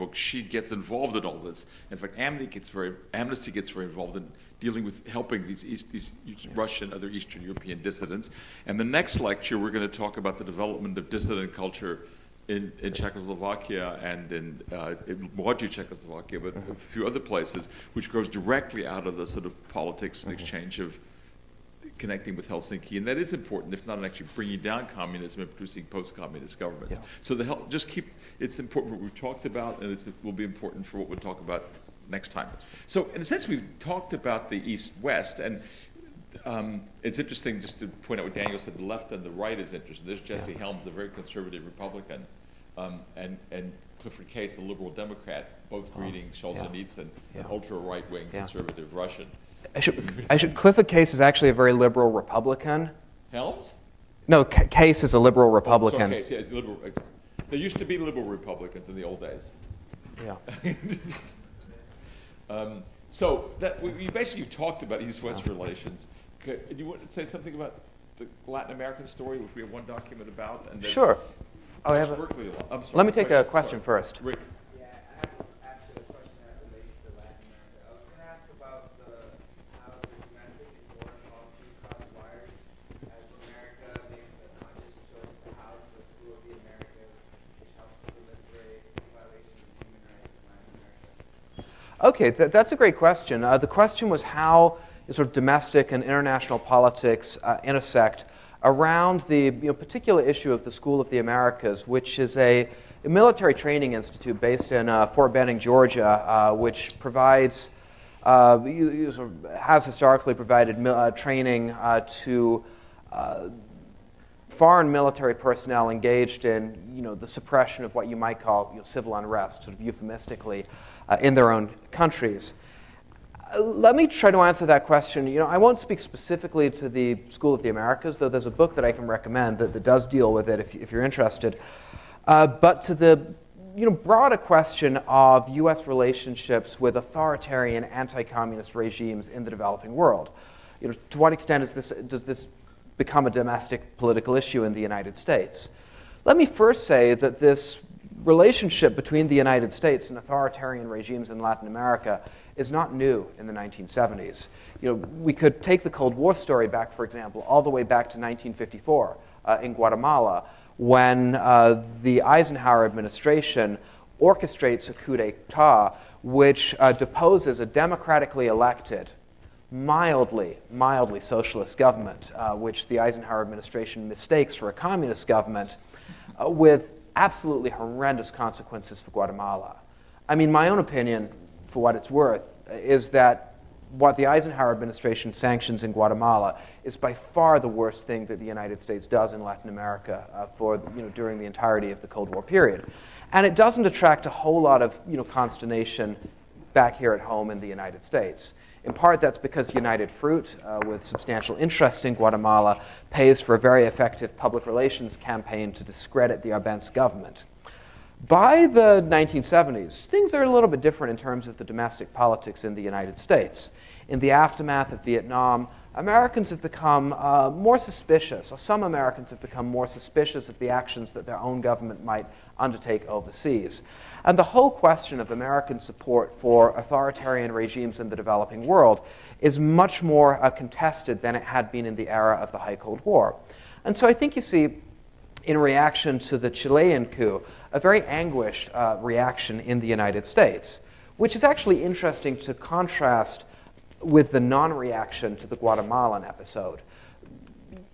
book, she gets involved in all this. In fact, Amnesty gets very involved in dealing with helping these Russian, other Eastern European dissidents. And the next lecture, we're going to talk about the development of dissident culture in Czechoslovakia and in Młodzi Czechoslovakia, but a few other places, which grows directly out of the sort of politics and exchange of connecting with Helsinki. And that is important, if not actually bringing down communism and producing post-communist governments. Yeah. So it's important for what we've talked about, and it will be important for what we'll talk about next time. So in a sense, we've talked about the East-West, and it's interesting just to point out what Daniel said, the left and the right is interesting. There's Jesse Helms, a very conservative Republican, and Clifford Case, a liberal Democrat, both greeting Solzhenitsyn, an ultra-right-wing conservative Russian. Clifford Case is actually a very liberal Republican. Helms? No, Case is a liberal Republican. Oh, Case, yeah, it's liberal. There used to be liberal Republicans in the old days. Yeah. So we basically talked about East-West relations. Do you want to say something about the Latin American story, which we have one document about? And sure. Let me take a question first. Rick. Yeah, I have actually a question that relates to Latin America. I was going to ask about how the domestic and foreign policy cross wires as America makes a conscious choice to house the School of the Americas, which helps to proliferate violations of human rights in Latin America. Okay, that's a great question. The question was how sort of domestic and international politics intersect around the particular issue of the School of the Americas, which is a military training institute based in Fort Benning, Georgia, which provides, has historically provided training to foreign military personnel engaged in the suppression of what you might call civil unrest, sort of euphemistically, in their own countries. Let me try to answer that question. I won't speak specifically to the School of the Americas, though there's a book that I can recommend that does deal with it if you're interested. But to the broader question of U.S. relationships with authoritarian anti-communist regimes in the developing world. To what extent does this become a domestic political issue in the United States? Let me first say that this relationship between the United States and authoritarian regimes in Latin America is not new in the 1970s. We could take the Cold War story back, for example, all the way back to 1954 in Guatemala, when the Eisenhower administration orchestrates a coup d'etat which deposes a democratically elected, mildly socialist government, which the Eisenhower administration mistakes for a communist government, with absolutely horrendous consequences for Guatemala. I mean, my own opinion, for what it's worth, is that what the Eisenhower administration sanctions in Guatemala is by far the worst thing that the United States does in Latin America during the entirety of the Cold War period. And it doesn't attract a whole lot of consternation back here at home in the United States. In part, that's because United Fruit, with substantial interest in Guatemala, pays for a very effective public relations campaign to discredit the Arbenz government. By the 1970s, things are a little bit different in terms of the domestic politics in the United States. In the aftermath of Vietnam, Americans have become more suspicious, or some Americans have become more suspicious of the actions that their own government might undertake overseas. And the whole question of American support for authoritarian regimes in the developing world is much more contested than it had been in the era of the High Cold War. And so I think you see, in reaction to the Chilean coup, a very anguished reaction in the United States, which is actually interesting to contrast with the non-reaction to the Guatemalan episode.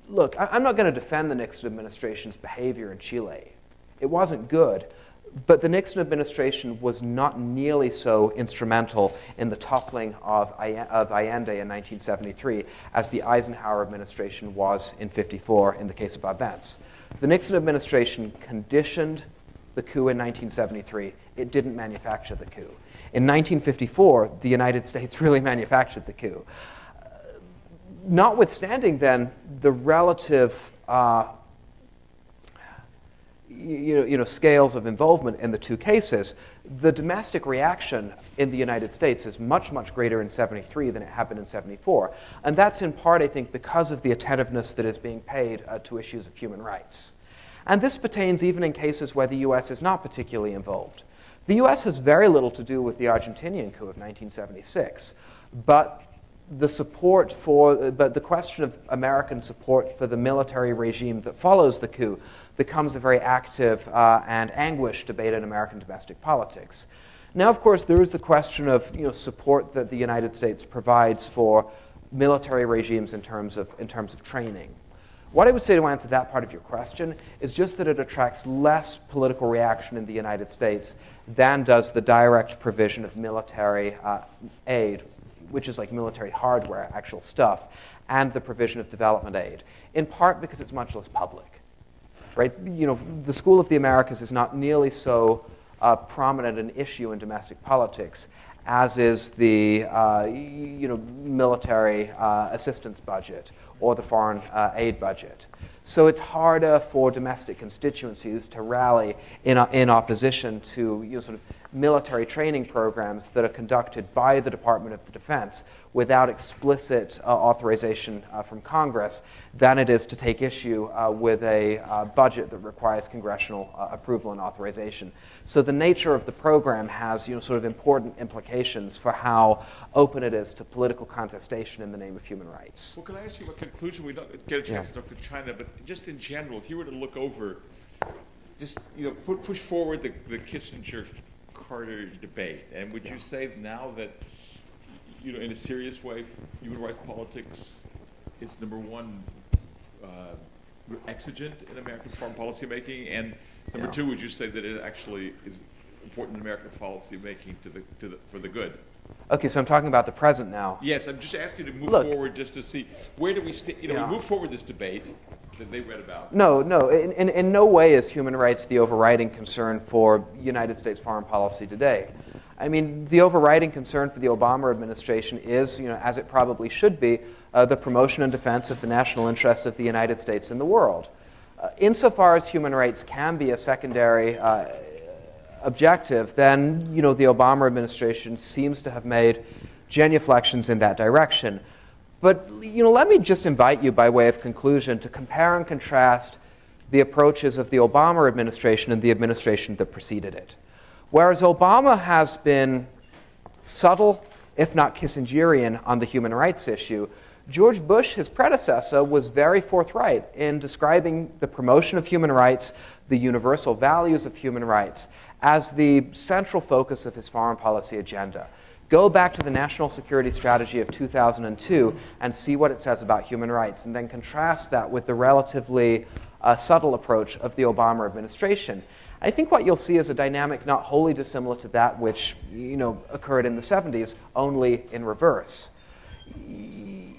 Look, I'm not going to defend the Nixon administration's behavior in Chile. It wasn't good, but the Nixon administration was not nearly so instrumental in the toppling of Allende in 1973 as the Eisenhower administration was in '54 in the case of Arbenz. The Nixon administration conditioned the coup in 1973. It didn't manufacture the coup. In 1954, the United States really manufactured the coup. Notwithstanding, then, the relative scales of involvement in the two cases, the domestic reaction in the United States is much, much greater in '73 than it happened in '74. And that's in part, I think, because of the attentiveness that is being paid to issues of human rights. And this pertains even in cases where the U.S. is not particularly involved. The US has very little to do with the Argentinian coup of 1976, but the question of American support for the military regime that follows the coup becomes a very active and anguished debate in American domestic politics. Now, of course, there is the question of support that the United States provides for military regimes in terms of training. What I would say to answer that part of your question is just that it attracts less political reaction in the United States than does the direct provision of military aid, which is like military hardware, actual stuff, and the provision of development aid, in part because it's much less public. Right? The School of the Americas is not nearly so prominent an issue in domestic politics as is the military assistance budget or the foreign aid budget. So it's harder for domestic constituencies to rally in opposition to sort of military training programs that are conducted by the Department of Defense without explicit authorization from Congress than it is to take issue with a budget that requires congressional approval and authorization. So the nature of the program has sort of important implications for how open it is to political contestation in the name of human rights. Well, can I ask you a conclusion? We don't get a chance to talk to China, but just in general, if you were to look over, just push forward the Kissinger-Carter debate, and would you say now that in a serious way, human rights politics is number one exigent in American foreign policy making, and number two, would you say that it actually is important in American policy making for the good? Okay, so I'm talking about the present now. Yes, I'm just asking you to move forward just to see where do we we move forward this debate that they read about. No, in no way is human rights the overriding concern for United States foreign policy today. I mean, the overriding concern for the Obama administration is, as it probably should be, the promotion and defense of the national interests of the United States in the world. Insofar as human rights can be a secondary objective, then the Obama administration seems to have made genuflections in that direction. But let me just invite you, by way of conclusion, to compare and contrast the approaches of the Obama administration and the administration that preceded it. Whereas Obama has been subtle, if not Kissingerian, on the human rights issue, George Bush, his predecessor, was very forthright in describing the promotion of human rights, the universal values of human rights, as the central focus of his foreign policy agenda. Go back to the National Security Strategy of 2002 and see what it says about human rights, and then contrast that with the relatively subtle approach of the Obama administration. I think what you'll see is a dynamic not wholly dissimilar to that which occurred in the 70s, only in reverse.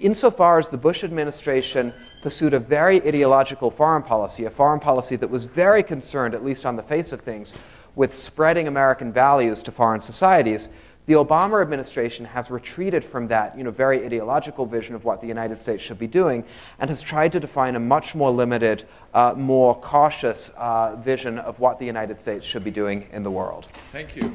Insofar as the Bush administration pursued a very ideological foreign policy, a foreign policy that was very concerned, at least on the face of things, with spreading American values to foreign societies, the Obama administration has retreated from that very ideological vision of what the United States should be doing and has tried to define a much more limited, more cautious vision of what the United States should be doing in the world. Thank you.